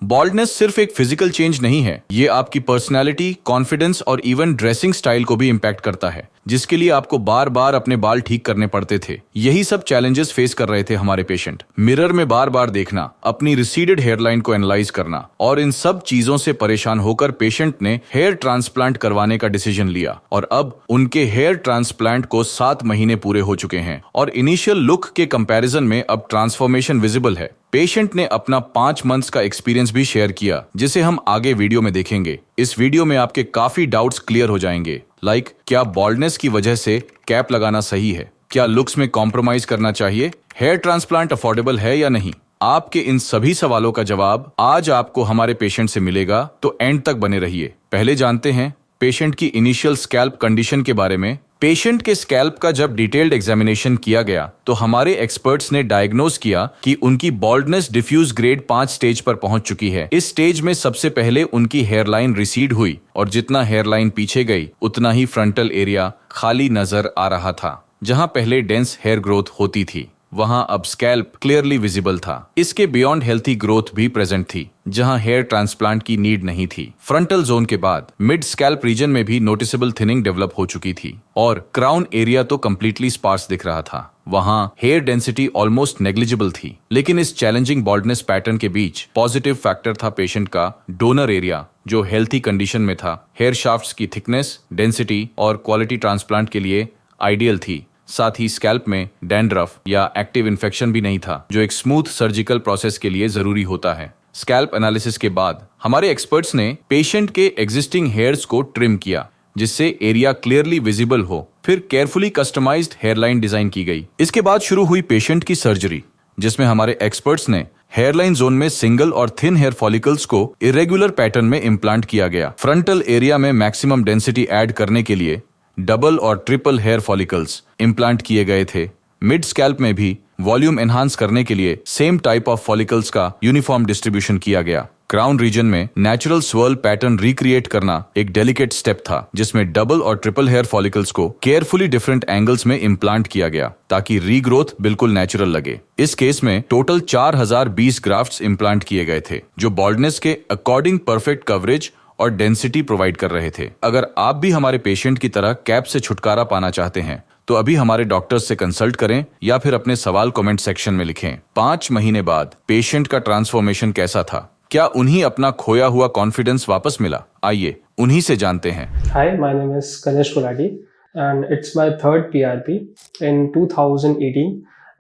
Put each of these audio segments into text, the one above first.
Baldness सिर्फ एक physical change नहीं है, ये आपकी पर्सनैलिटी, कॉन्फिडेंस और इवन ड्रेसिंग स्टाइल को भी इम्पैक्ट करता है, जिसके लिए आपको बार बार अपने बाल ठीक करने पड़ते थे। यही सब चैलेंजेस फेस कर रहे थे हमारे पेशेंट। मिरर में बार बार देखना, अपनी रिसीडेड हेयरलाइन को एनालाइज करना और इन सब चीजों से परेशान होकर पेशेंट ने हेयर ट्रांसप्लांट करवाने का डिसीजन लिया और अब उनके हेयर ट्रांसप्लांट को 7 महीने पूरे हो चुके हैं और इनिशियल लुक के कंपैरिजन में अब ट्रांसफॉर्मेशन विजिबल है। पेशेंट ने अपना 5 मंथ्स का एक्सपीरियंस भी शेयर किया, जिसे हम आगे वीडियो में देखेंगे। इस वीडियो में आपके काफी डाउट्स क्लियर हो जाएंगे, लाइक क्या बॉल्डनेस की वजह से कैप लगाना सही है, क्या लुक्स में कॉम्प्रोमाइज करना चाहिए, हेयर ट्रांसप्लांट अफोर्डेबल है या नहीं। आपके इन सभी सवालों का जवाब आज आपको हमारे पेशेंट से मिलेगा, तो एंड तक बने रहिए। पहले जानते हैं पेशेंट की इनिशियल स्कैल्प कंडीशन के बारे में। पेशेंट के स्कैल्प का जब डिटेल्ड एग्जामिनेशन किया गया तो हमारे एक्सपर्ट्स ने डायग्नोज किया कि उनकी बॉल्डनेस डिफ्यूज ग्रेड 5 स्टेज पर पहुंच चुकी है। इस स्टेज में सबसे पहले उनकी हेयरलाइन रिसीड हुई और जितना हेयरलाइन पीछे गई उतना ही फ्रंटल एरिया खाली नजर आ रहा था। जहां पहले डेंस हेयर ग्रोथ होती थी वहां अब स्कैल्प क्लियरली विजिबल था। इसके बियॉन्ड हेल्थी ग्रोथ भी प्रेजेंट थी, जहां हेयर ट्रांसप्लांट की नीड नहीं थी। फ्रंटल जोन के बाद मिड स्कैल्प रीजन में भी नोटिसेबल थिनिंग डेवलप हो चुकी थी और क्राउन एरिया तो कंप्लीटली स्पार्स दिख रहा था। वहां हेयर डेंसिटी ऑलमोस्ट नेग्लिजिबल थी। लेकिन इस चैलेंजिंग बॉल्डनेस पैटर्न के बीच पॉजिटिव फैक्टर था पेशेंट का डोनर एरिया, जो हेल्थी कंडीशन में था। हेयर शाफ्ट्स की थिकनेस, डेंसिटी और क्वालिटी ट्रांसप्लांट के लिए आइडियल थी। साथ ही स्कैल्प में डैंड्रफ या एक्टिव इन्फेक्शन भी नहीं था, जो एक स्मूथ सर्जिकल प्रोसेस के लिए जरूरी होता है। स्कैल्प एनालिसिस के बाद हमारे एक्सपर्ट्स ने पेशेंट के एग्जिस्टिंग हेयर्स को ट्रिम किया, जिससे एरिया क्लियरली विजिबल हो। फिर केयरफुली कस्टमाइज्ड हेयरलाइन डिजाइन की गई। इसके बाद शुरू हुई पेशेंट की सर्जरी, जिसमें हमारे एक्सपर्ट्स ने हेयरलाइन जोन में सिंगल और थिन हेयर फॉलिकल्स को इरेगुलर पैटर्न में इम्प्लांट किया गया। फ्रंटल एरिया में मैक्सिमम डेंसिटी ऐड करने के लिए डबल और ट्रिपल हेयर फॉलिकल्स इम्प्लांट किए गए थे। मिड स्कैल्प में भी वॉल्यूम एनहांस करने के लिए सेम टाइप ऑफ फॉलिकल्स का यूनिफॉर्म डिस्ट्रीब्यूशन किया गया। क्राउन रीजन में नेचुरल स्वर्ल पैटर्न रिक्रिएट करना एक डेलिकेट स्टेप था, जिसमें डबल और ट्रिपल हेयर फॉलिकल्स को केयरफुली डिफरेंट एंगल्स में इम्प्लांट किया गया ताकि रीग्रोथ बिल्कुल नेचुरल लगे। इस केस में टोटल 4020 ग्राफ्ट्स इम्प्लांट किए गए थे, जो बॉल्डनेस के अकॉर्डिंग परफेक्ट कवरेज और डेंसिटी प्रोवाइड कर रहे थे। अगर आप भी हमारे पेशेंट की तरह कैप से छुटकारा पाना चाहते हैं तो अभी हमारे डॉक्टर्स से कंसल्ट करें या फिर अपने सवाल कमेंट सेक्शन में लिखें। 5 महीने बाद पेशेंट का ट्रांसफॉर्मेशन कैसा था? क्या उन्हीं अपना खोया हुआ कॉन्फिडेंस वापस मिला? आइए उन्हीं से जानते हैं। Hi, my name is Ganesh Gulati and it's my third PRP in 2018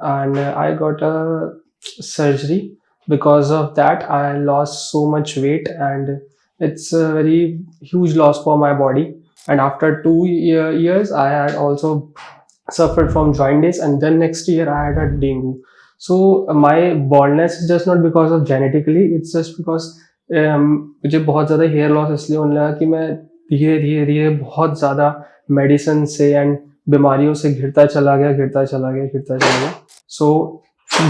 and I got a surgery. Because of that, I lost so much weight and it's a very huge loss for my body. And after 2 years, I had also suffered from jaundice and then next year I had a dengue. So my baldness is just not because of genetically, it's just because मुझे बहुत ज़्यादा hair loss इसलिए होने लगा कि मैं धीरे धीरे धीरे बहुत ज़्यादा मेडिसिन से एंड बीमारियों से घिरता चला गया। सो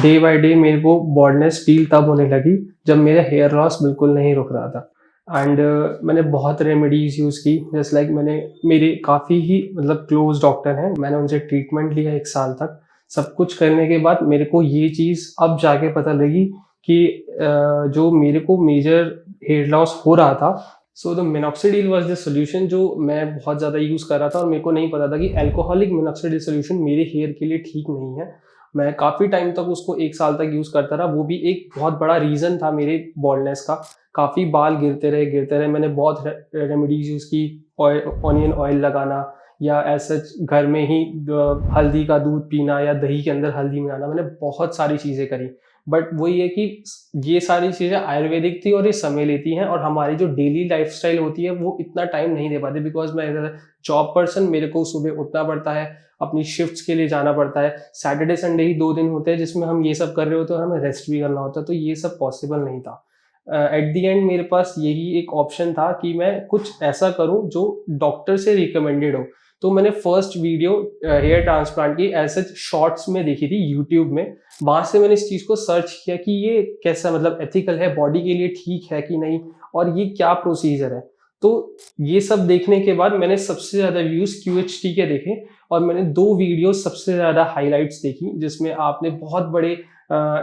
डे बाय डे मेरे को बॉल्डनेस फील तब होने लगी जब मेरा हेयर लॉस बिल्कुल नहीं रुक रहा था। एंड मैंने बहुत रेमेडीज़ यूज़ की, जैसे लाइक मैंने मेरे काफ़ी ही मतलब क्लोज डॉक्टर हैं, मैंने उनसे ट्रीटमेंट लिया 1 साल तक। सब कुछ करने के बाद मेरे को ये चीज़ अब जाके पता लगी कि जो मेरे को मेजर हेयर लॉस हो रहा था, so the minoxidil was the solution, जो मैं बहुत ज़्यादा यूज़ कर रहा था और मेरे को नहीं पता था कि अल्कोहलिक मिनॉक्सिडिल सोल्यूशन मेरे हेयर के लिए ठीक नहीं है। मैं काफ़ी टाइम तक उसको 1 साल तक यूज़ करता रहा, वो भी एक बहुत बड़ा रीज़न था मेरे बॉल्डनेस का। काफ़ी बाल गिरते रहे। मैंने बहुत रेमेडीज़ यूज़ की, ऑनियन ऑयल लगाना या ऐसा घर में ही हल्दी का दूध पीना या दही के अंदर हल्दी मिलाना, मैंने बहुत सारी चीज़ें करी। बट वही है कि ये सारी चीज़ें आयुर्वेदिक थी और ये समय लेती हैं और हमारी जो डेली लाइफस्टाइल होती है वो इतना टाइम नहीं दे पाते। बिकॉज मैं जॉब पर्सन, मेरे को सुबह उठना पड़ता है, अपनी शिफ्ट्स के लिए जाना पड़ता है। सैटरडे संडे ही 2 दिन होते हैं जिसमें हम ये सब कर रहे होते हैं और हमें रेस्ट भी करना होता है, तो ये सब पॉसिबल नहीं था। एट दी एंड मेरे पास यही एक ऑप्शन था कि मैं कुछ ऐसा करूं जो डॉक्टर से रिकमेंडेड हो। तो मैंने फर्स्ट वीडियो हेयर ट्रांसप्लांट की ऐसे शॉर्ट्स में देखी थी यूट्यूब में। वहाँ से मैंने इस चीज़ को सर्च किया कि ये कैसा मतलब एथिकल है, बॉडी के लिए ठीक है कि नहीं, और ये क्या प्रोसीजर है। तो ये सब देखने के बाद मैंने सबसे ज़्यादा व्यूज़ QHT के देखे और मैंने 2 वीडियो सबसे ज़्यादा हाईलाइट्स देखी, जिसमें आपने बहुत बड़े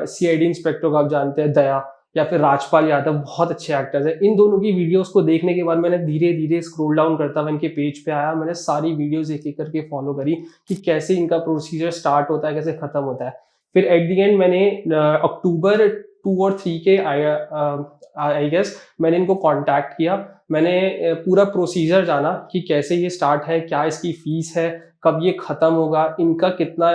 CID इंस्पेक्टर को आप जानते हैं, दया, या फिर राजपाल यादव, बहुत अच्छे एक्टर्स हैं। इन दोनों की वीडियोस को देखने के बाद मैंने धीरे धीरे स्क्रॉल डाउन करता हुआ इनके पेज पे आया, मैंने सारी वीडियोस एक एक करके फॉलो करी कि कैसे इनका प्रोसीजर स्टार्ट होता है, कैसे खत्म होता है। फिर एट द एंड मैंने अक्टूबर 2 और 3 के आई गेस मैंने इनको कांटेक्ट किया। मैंने पूरा प्रोसीजर जाना कि कैसे ये स्टार्ट है, क्या इसकी फीस है, कब ये खत्म होगा, इनका कितना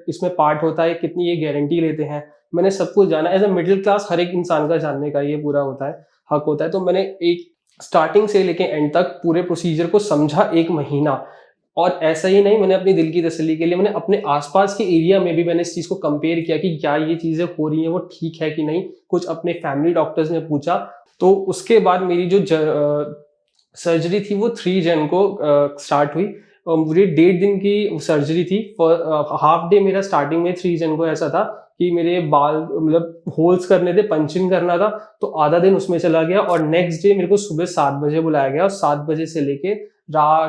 इसमें पार्ट होता है, कितनी ये गारंटी लेते हैं। मैंने सब कुछ जाना। एज अ मिडिल क्लास हर एक इंसान का जानने का ये पूरा होता है, हक होता है। तो मैंने एक स्टार्टिंग से लेके एंड तक पूरे प्रोसीजर को समझा 1 महीना। और ऐसा ही नहीं, मैंने अपनी दिल की तसल्ली के लिए मैंने अपने आसपास के एरिया में भी मैंने इस चीज़ को कंपेयर किया कि क्या ये चीज़ें हो रही हैं वो ठीक है कि नहीं। कुछ अपने फैमिली डॉक्टर्स ने पूछा। तो उसके बाद मेरी जो सर्जरी थी वो 3 जन को स्टार्ट हुई। मुझे 1.5 दिन की सर्जरी थी। हाफ डे मेरा स्टार्टिंग में 3 जन को ऐसा था कि मेरे बाल मतलब होल्स करने थे, पंचिंग करना था, तो आधा दिन उसमें चला गया। और नेक्स्ट डे मेरे को सुबह 7 बजे बुलाया गया और 7 बजे से लेके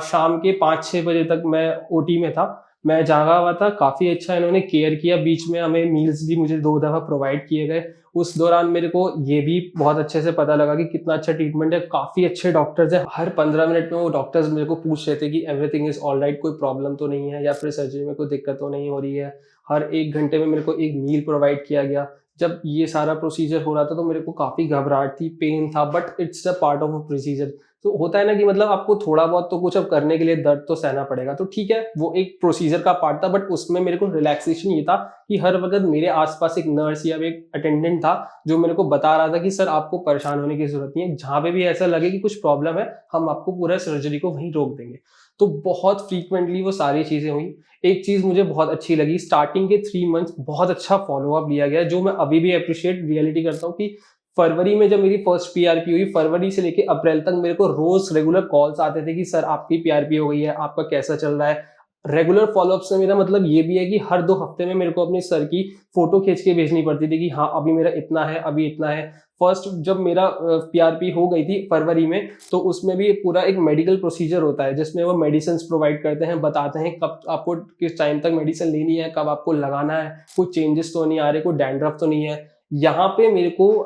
शाम के 5-6 बजे तक मैं ओटी में था। मैं जागा हुआ था। काफ़ी अच्छा इन्होंने केयर किया। बीच में हमें मील्स भी मुझे 2 दफ़ा प्रोवाइड किए गए। उस दौरान मेरे को ये भी बहुत अच्छे से पता लगा कि कितना अच्छा ट्रीटमेंट है। काफ़ी अच्छे डॉक्टर्स हैं। हर 15 मिनट में वो डॉक्टर्स मेरे को पूछ रहे थे कि एवरीथिंग इज़ ऑल राइट, कोई प्रॉब्लम तो नहीं है या फिर सर्जरी में कोई दिक्कत तो नहीं हो रही है। हर 1 घंटे में मेरे को एक मील प्रोवाइड किया गया। जब ये सारा प्रोसीजर हो रहा था तो मेरे को काफ़ी घबराहट थी, पेन था, but it's the part of a procedure. तो होता है ना कि मतलब आपको थोड़ा बहुत तो कुछ अब करने के लिए दर्द तो सहना पड़ेगा, तो ठीक है, वो एक प्रोसीजर का पार्ट था। बट उसमें मेरे को रिलैक्सेशन ये था कि हर वक्त मेरे आसपास एक नर्स या एक अटेंडेंट था जो मेरे को बता रहा था कि सर आपको परेशान होने की जरूरत नहीं है, जहाँ पे भी ऐसा लगे कि कुछ प्रॉब्लम है हम आपको पूरा सर्जरी को वहीं रोक देंगे। तो बहुत फ्रीक्वेंटली वो सारी चीजें हुई। एक चीज मुझे बहुत अच्छी लगी, स्टार्टिंग के 3 मंथ्स बहुत अच्छा फॉलोअप लिया गया, जो मैं अभी भी अप्रिशिएट रियलिटी करता हूँ कि फरवरी में जब मेरी फर्स्ट पीआरपी हुई, फरवरी से लेके अप्रैल तक मेरे को रोज रेगुलर कॉल्स आते थे कि सर आपकी पीआरपी हो गई है, आपका कैसा चल रहा है। रेगुलर फॉलोअप से मेरा मतलब ये भी है कि हर 2 हफ्ते में मेरे को अपने सर की फोटो खींच के भेजनी पड़ती थी कि हाँ अभी मेरा इतना है, अभी इतना है। फर्स्ट जब मेरा पीआरपी हो गई थी फरवरी में, तो उसमें भी पूरा एक मेडिकल प्रोसीजर होता है जिसमें वो मेडिसिन प्रोवाइड करते हैं, बताते हैं कब आपको किस टाइम तक मेडिसिन लेनी है, कब आपको लगाना है, कुछ चेंजेस तो नहीं आ रहे, कोई डैंड्रफ तो नहीं है। यहाँ पे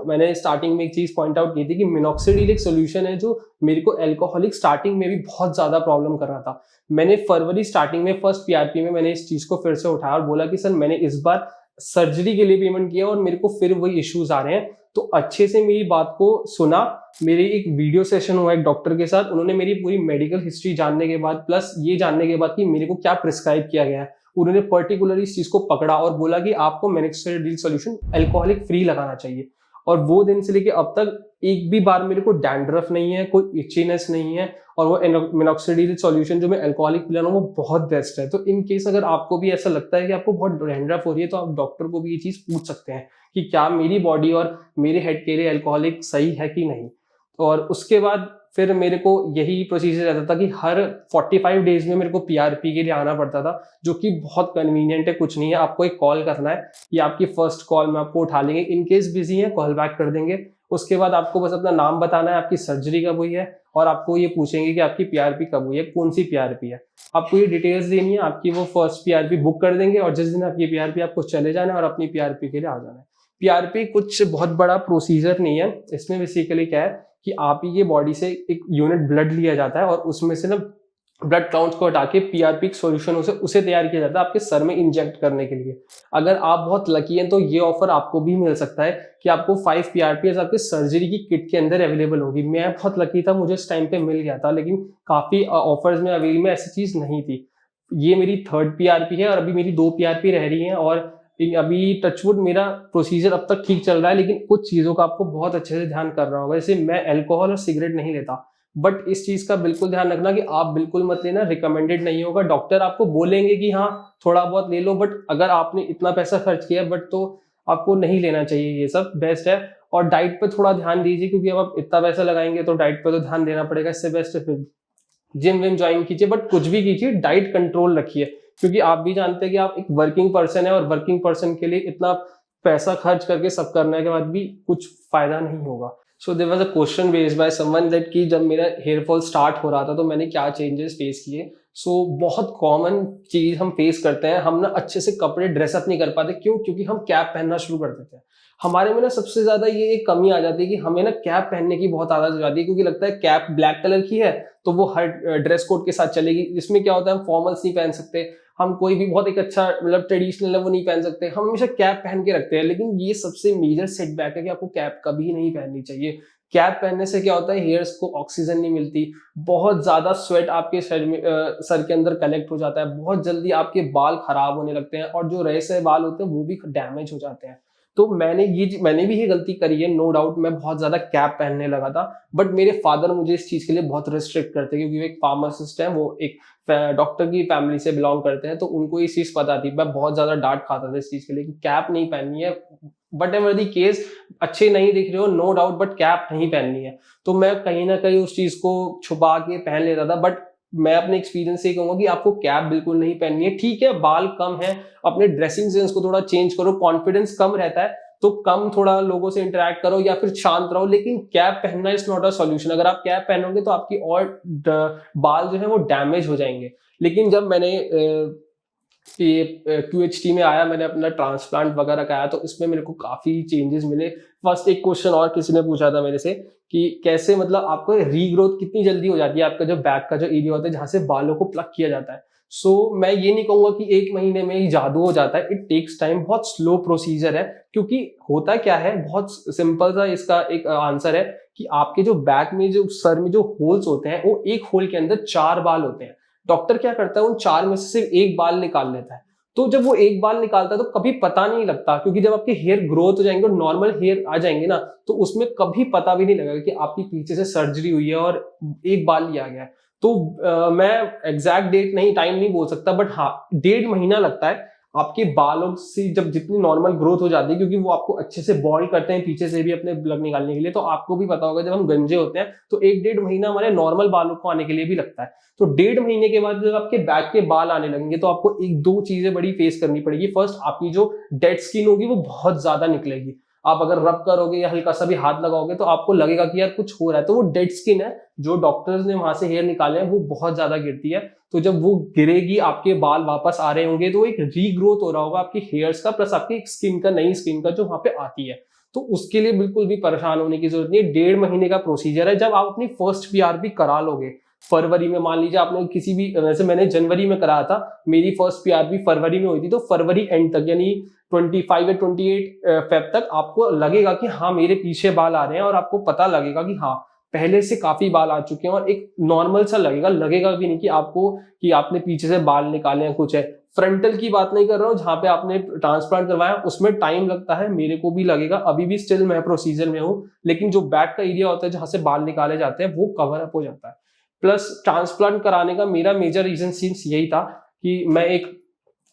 मैंने स्टार्टिंग में एक चीज पॉइंट आउट की थी कि मिनॉक्सिडिल एक सोल्यूशन है जो मेरे को एल्कोहलिक स्टार्टिंग में भी बहुत ज्यादा प्रॉब्लम कर रहा था। मैंने फरवरी स्टार्टिंग में फर्स्ट पीआरपी में मैंने इस चीज को फिर से उठाया और बोला कि सर मैंने इस बार सर्जरी के लिए पेमेंट किया और मेरे को फिर वही इश्यूज आ रहे हैं। तो अच्छे से मेरी बात को सुना। मेरी एक वीडियो सेशन हुआ एक डॉक्टर के साथ, उन्होंने मेरी पूरी मेडिकल हिस्ट्री जानने के बाद प्लस ये जानने के बाद कि मेरे को क्या प्रिस्क्राइब किया गया है, उन्होंने पर्टिकुलरली इस चीज को पकड़ा और बोला कि आपको मिनॉक्सिडिल सॉल्यूशन अल्कोहलिक फ्री लगाना चाहिए। और वो दिन से लेके अब तक एक भी बार मेरे को डैंड्रफ नहीं है, कोई इचीनेस नहीं है। और वो मिनॉक्सिडिल सॉल्यूशन जो मैं अल्कोहलिक पिला रहा हूँ वो बहुत बेस्ट है। तो इन केस अगर आपको भी ऐसा लगता है कि आपको बहुत डैंड्रफ हो रही है तो आप डॉक्टर को भी ये चीज पूछ सकते हैं कि क्या मेरी बॉडी और मेरे हेड के लिए अल्कोहलिक सही है कि नहीं। और उसके बाद फिर मेरे को यही प्रोसीजर रहता था कि हर 45 डेज में मेरे को पीआरपी के लिए आना पड़ता था, जो कि बहुत कन्वीनियंट है। कुछ नहीं है, आपको एक कॉल करना है, ये आपकी फर्स्ट कॉल में आपको उठा लेंगे, इन केस बिजी है कॉल बैक कर देंगे। उसके बाद आपको बस अपना नाम बताना है, आपकी सर्जरी कब हुई है, और आपको ये पूछेंगे कि आपकी पीआरपी कब हुई है, कौन सी पीआरपी है। आपको ये डिटेल्स देनी है, आपकी वो फर्स्ट पीआरपी बुक कर देंगे और जिस दिन आपकी पीआरपी आपको चले जाना है और अपनी पीआरपी के लिए आ जाना है। पीआरपी कुछ बहुत बड़ा प्रोसीजर नहीं है। इसमें बेसिकली क्या है कि आप ही के बॉडी से एक यूनिट ब्लड लिया जाता है और उसमें से ना ब्लड काउंट्स को हटा के पीआरपी सोल्यूशन उसे तैयार किया जाता है आपके सर में इंजेक्ट करने के लिए। अगर आप बहुत लकी हैं तो ये ऑफर आपको भी मिल सकता है कि आपको 5 पीआरपी आपके सर्जरी की किट के अंदर अवेलेबल होगी। मैं बहुत लकी था, मुझे इस टाइम पे मिल गया था, लेकिन काफी ऑफर्स में अवेलेबल में ऐसी चीज नहीं थी। ये मेरी 3rd पीआरपी है और अभी मेरी 2 पीआरपी रह रही हैं और अभी टचवुड मेरा प्रोसीजर अब तक ठीक चल रहा है। लेकिन कुछ चीजों का आपको बहुत अच्छे से ध्यान करना होगा। जैसे मैं अल्कोहल और सिगरेट नहीं लेता, बट इस चीज का बिल्कुल ध्यान रखना कि आप बिल्कुल मत लेना, रिकमेंडेड नहीं होगा। डॉक्टर आपको बोलेंगे कि हाँ थोड़ा बहुत ले लो, बट अगर आपने इतना पैसा खर्च किया बट तो आपको नहीं लेना चाहिए, ये सब बेस्ट है। और डाइट पे थोड़ा ध्यान दीजिए, क्योंकि अब आप इतना पैसा लगाएंगे तो डाइट पे तो ध्यान देना पड़ेगा। इससे बेस्ट है फिर जिम विम ज्वाइन कीजिए, बट कुछ भी कीजिए डाइट कंट्रोल रखिए, क्योंकि आप भी जानते हैं कि आप एक वर्किंग पर्सन है और वर्किंग पर्सन के लिए इतना पैसा खर्च करके सब करने के बाद भी कुछ फायदा नहीं होगा। So there was a question raised by someone that कि जब मेरा हेयर फॉल स्टार्ट हो रहा था तो मैंने क्या चेंजेस फेस किए। सो बहुत कॉमन चीज हम फेस करते हैं, हम ना अच्छे से कपड़े ड्रेसअप नहीं कर पाते। क्यों? क्योंकि हम कैप पहनना शुरू कर देते हैं। हमारे में ना सबसे ज्यादा ये एक कमी आ जाती है कि हमें ना कैप पहनने की बहुत आदत हो जाती है, क्योंकि लगता है कैप ब्लैक कलर की है तो वो हर ड्रेस कोड के साथ चलेगी। इसमें क्या होता है, हम फॉर्मल्स नहीं पहन सकते, हम कोई भी बहुत एक अच्छा मतलब ट्रेडिशनल है वो नहीं पहन सकते, हम हमेशा कैप पहन के रखते हैं। लेकिन ये सबसे मेजर सेटबैक है कि आपको कैप कभी नहीं पहननी चाहिए। कैप पहनने से क्या होता है, हेयर्स को ऑक्सीजन नहीं मिलती, बहुत ज्यादा स्वेट आपके सर में सर के अंदर कलेक्ट हो जाता है, बहुत जल्दी आपके बाल खराब होने लगते हैं और जो रहे से बाल होते हैं वो भी डैमेज हो जाते हैं। तो मैंने भी ये गलती करी है, नो डाउट। मैं बहुत ज्यादा कैप पहनने लगा था, बट मेरे फादर मुझे इस चीज के लिए बहुत रिस्ट्रिक्ट करते हैं, क्योंकि वो एक फार्मासिस्ट है, वो एक डॉक्टर की फैमिली से बिलोंग करते हैं, तो उनको ये चीज पता थी। मैं बहुत ज्यादा डांट खाता था इस चीज के लिए कि कैप नहीं पहननी है, बट एवर दी केस, अच्छे नहीं दिख रहे हो नो डाउट, बट कैप नहीं पहननी है। तो मैं कहीं ना कहीं उस चीज को छुपा के पहन लेता था। बट मैं अपने एक्सपीरियंस से कहूंगा कि आपको कैप बिल्कुल नहीं पहननी है। ठीक है, बाल कम है, अपने ड्रेसिंग सेंस को थोड़ा चेंज करो, कॉन्फिडेंस कम रहता है तो कम थोड़ा लोगों से इंटरेक्ट करो या फिर शांत रहो, लेकिन कैप पहनना इज नॉट अ सॉल्यूशन। अगर आप कैप पहनोगे तो आपकी और बाल जो है वो डैमेज हो जाएंगे। लेकिन जब मैंने ये QHT में आया, मैंने अपना ट्रांसप्लांट वगैरह कराया, तो इसमें मेरे को काफी चेंजेस मिले। फर्स्ट एक क्वेश्चन और किसी ने पूछा था मेरे से कि कैसे मतलब आपको रीग्रोथ कितनी जल्दी हो जाती है, आपका जो बैक का जो एरिया होता है जहां से बालों को प्लग किया जाता है। सो मैं ये नहीं कहूंगा कि 1 महीने में ही जादू हो जाता है, इट टेक्स टाइम, बहुत स्लो प्रोसीजर है। क्योंकि होता क्या है, बहुत सिंपल सा इसका एक आंसर है कि आपके जो बैक में जो सर में जो होल्स होते हैं, वो एक होल के अंदर 4 बाल होते हैं। डॉक्टर क्या करता है, उन 4 में से सिर्फ एक बाल निकाल लेता है। तो जब वो एक बाल निकालता है तो कभी पता नहीं लगता, क्योंकि जब आपके हेयर ग्रोथ हो जाएंगे और नॉर्मल हेयर आ जाएंगे ना, तो उसमें कभी पता भी नहीं लगेगा कि आपकी पीछे से सर्जरी हुई है और एक बाल लिया गया है। तो मैं एग्जैक्ट डेट नहीं, टाइम नहीं बोल सकता, बट हाँ 1.5 महीना लगता है आपके बालों से जब जितनी नॉर्मल ग्रोथ हो जाती है, क्योंकि वो आपको अच्छे से बॉल्ड करते हैं पीछे से भी अपने प्लग निकालने के लिए। तो आपको भी पता होगा जब हम गंजे होते हैं तो 1-1.5 महीना हमारे नॉर्मल बालों को आने के लिए भी लगता है। तो 1.5 महीने के बाद जब आपके बैक के बाल आने लगेंगे तो आपको 1-2 चीजें बड़ी फेस करनी पड़ेगी। फर्स्ट, आपकी जो डेड स्किन होगी वो बहुत ज्यादा निकलेगी। आप अगर रब करोगे या हल्का सा भी हाथ लगाओगे तो आपको लगेगा कि यार कुछ हो रहा है, तो वो डेड स्किन है, जो डॉक्टर्स ने वहां से हेयर निकाले हैं वो बहुत ज्यादा गिरती है। तो जब वो गिरेगी, आपके बाल वापस आ रहे होंगे, तो एक रीग्रोथ हो रहा होगा आपकी हेयर्स का, प्लस आपकी स्किन का, नई स्किन का जो वहां पे आती है। तो उसके लिए बिल्कुल भी परेशान होने की जरूरत नहीं है। 1.5 महीने का प्रोसीजर है। जब आप अपनी फर्स्ट PRP करा लोगे फरवरी में, मान लीजिए आपने किसी भी, वैसे मैंने जनवरी में कराया था, मेरी फर्स्ट PRP फरवरी में हुई थी, तो फरवरी एंड तक यानी 25 या 28 फेब तक आपको लगेगा कि हाँ मेरे पीछे बाल आ रहे हैं, और आपको पता लगेगा कि हाँ पहले से काफी बाल आ चुके हैं, और एक नॉर्मल सा लगेगा भी नहीं कि आपको कि आपने पीछे से बाल निकाले हैं कुछ है। फ्रंटल की बात नहीं कर रहा हूँ, जहां पे आपने ट्रांसप्लांट करवाया उसमें टाइम लगता है, मेरे को भी लगेगा, अभी भी स्टिल मैं प्रोसीजर में हूँ। लेकिन जो बैक का एरिया होता है जहां से बाल निकाले जाते हैं वो कवर अप हो जाता है। प्लस ट्रांसप्लांट कराने का मेरा मेजर रीजन सिंस यही था कि मैं एक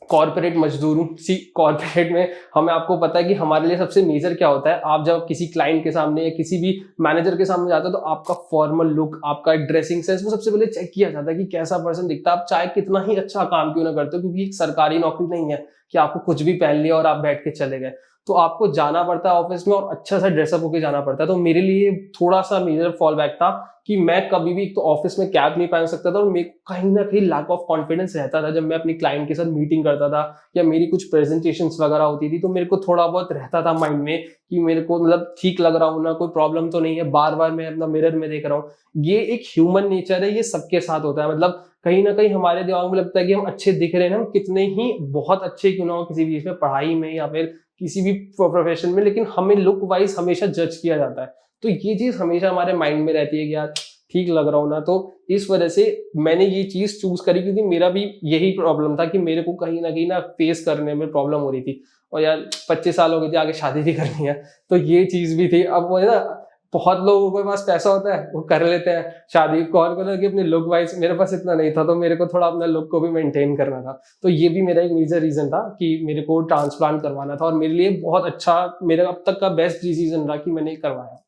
कॉर्पोरेट मजदूर हूँ। सी कॉर्पोरेट में हमें, आपको पता है कि हमारे लिए सबसे मेजर क्या होता है, आप जब किसी क्लाइंट के सामने या किसी भी मैनेजर के सामने जाते हो तो आपका फॉर्मल लुक, आपका ड्रेसिंग सेंस, वो सबसे पहले चेक किया जाता है कि कैसा पर्सन दिखता है। आप चाहे कितना ही अच्छा काम क्यों ना करते हो, क्योंकि एक सरकारी नौकरी नहीं है कि आपको कुछ भी पहन लिया और आप बैठ के चले गए। तो आपको जाना पड़ता है ऑफिस में और अच्छा सा ड्रेसअप होकर जाना पड़ता है। तो मेरे लिए थोड़ा सा मेजर फॉल बैक था कि मैं कभी भी तो ऑफिस में कैप नहीं पहन सकता था, और मेरे कहीं ना कहीं लैक ऑफ कॉन्फिडेंस रहता था जब मैं अपनी क्लाइंट के साथ मीटिंग करता था या मेरी कुछ प्रेजेंटेशंस वगैरह होती थी। तो मेरे को थोड़ा बहुत रहता था माइंड में कि मेरे को मतलब ठीक लग रहा हूँ ना, कोई प्रॉब्लम तो नहीं है, बार बार मैं अपना मिरर में देख रहा हूँ। ये एक ह्यूमन नेचर है, ये सबके साथ होता है। मतलब कहीं ना कहीं हमारे दिमाग में लगता है कि हम अच्छे दिख रहे हैं, हम कितने ही बहुत अच्छे क्यों ना हो किसी भी चीज में, पढ़ाई में या फिर किसी भी प्रोफेशन में, लेकिन हमें लुक वाइज हमेशा जज किया जाता है। तो ये चीज हमेशा हमारे माइंड में रहती है कि यार ठीक लग रहा हूं ना। तो इस वजह से मैंने ये चीज चूज करी, क्योंकि मेरा भी यही प्रॉब्लम था कि मेरे को कहीं ना फेस करने में प्रॉब्लम हो रही थी। और यार 25 साल हो गए थे, आगे शादी भी करनी है, तो ये चीज भी थी। अब वो है ना, बहुत लोगों के पास पैसा होता है वो कर लेते हैं शादी, कौन को कि अपने लुक वाइज, मेरे पास इतना नहीं था, तो मेरे को थोड़ा अपना लुक को भी मेंटेन करना था। तो ये भी मेरा एक मेजर रीजन था कि मेरे को ट्रांसप्लांट करवाना था, और मेरे लिए बहुत अच्छा, मेरा अब तक का बेस्ट डिसीजन रहा कि मैंने करवाया।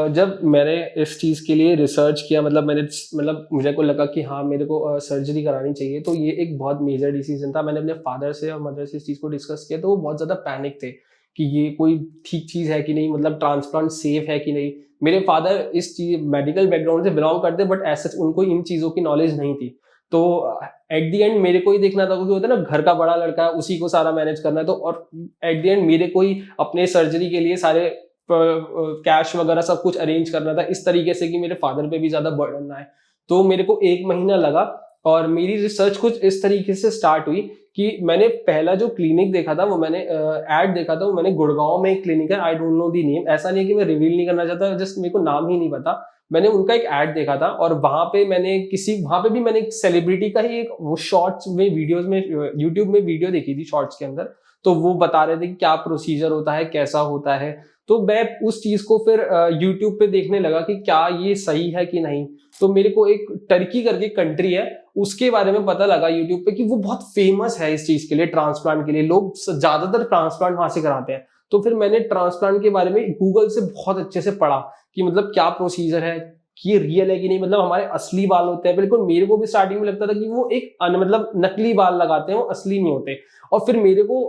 जब मैंने इस चीज़ के लिए रिसर्च किया, मतलब मुझे को लगा कि हाँ मेरे को सर्जरी करानी चाहिए, तो ये एक बहुत मेजर डिसीजन था। मैंने अपने फादर से और मदर से इस चीज़ को डिस्कस किया, तो वो बहुत ज़्यादा पैनिक थे कि ये कोई ठीक चीज़ है कि नहीं, मतलब ट्रांसप्लांट सेफ है कि नहीं। मेरे फादर इस चीज मेडिकल बैकग्राउंड से बिलोंग करते, बट ऐसा उनको इन चीज़ों की नॉलेज नहीं थी। तो एट द एंड मेरे को ही देखना था, क्योंकि होता है ना घर का बड़ा लड़का है, उसी को सारा मैनेज करना है। तो और एट द एंड मेरे को ही अपने सर्जरी के लिए सारे कैश वगैरह सब कुछ अरेंज करना था, इस तरीके से कि मेरे फादर पे भी ज्यादा बर्डन ना आए। तो मेरे को 1 महीना लगा और मेरी रिसर्च कुछ इस तरीके से स्टार्ट हुई कि मैंने पहला जो क्लिनिक देखा था, वो मैंने एड देखा था, वो मैंने गुड़गांव में एक क्लिनिक है, I don't know the name, ऐसा नहीं है कि मैं रिवील नहीं करना चाहता, जस्ट मेरे को नाम ही नहीं पता। मैंने उनका एक एड देखा था और वहां पे भी मैंने एक सेलिब्रिटी का ही एक वो शॉर्ट्स में वीडियोस में यूट्यूब में वीडियो देखी थी शॉर्ट्स के अंदर। तो वो बता रहे थे कि क्या प्रोसीजर होता है, कैसा होता है। तो मैं उस चीज को फिर यूट्यूब पे देखने लगा कि क्या ये सही है कि नहीं। तो मेरे को एक टर्की करके कंट्री है, उसके बारे में पता लगा यूट्यूब पे कि वो बहुत फेमस है इस चीज के लिए, ट्रांसप्लांट के लिए। लोग ज्यादातर ट्रांसप्लांट वहां से कराते हैं। तो फिर मैंने ट्रांसप्लांट के बारे में गूगल से बहुत अच्छे से पढ़ा कि मतलब क्या प्रोसीजर है, कि ये रियल है कि नहीं, मतलब हमारे असली बाल होते हैं। बिल्कुल मेरे को भी स्टार्टिंग में लगता था कि वो एक मतलब नकली बाल लगाते हैं, वो असली नहीं होते। और फिर मेरे को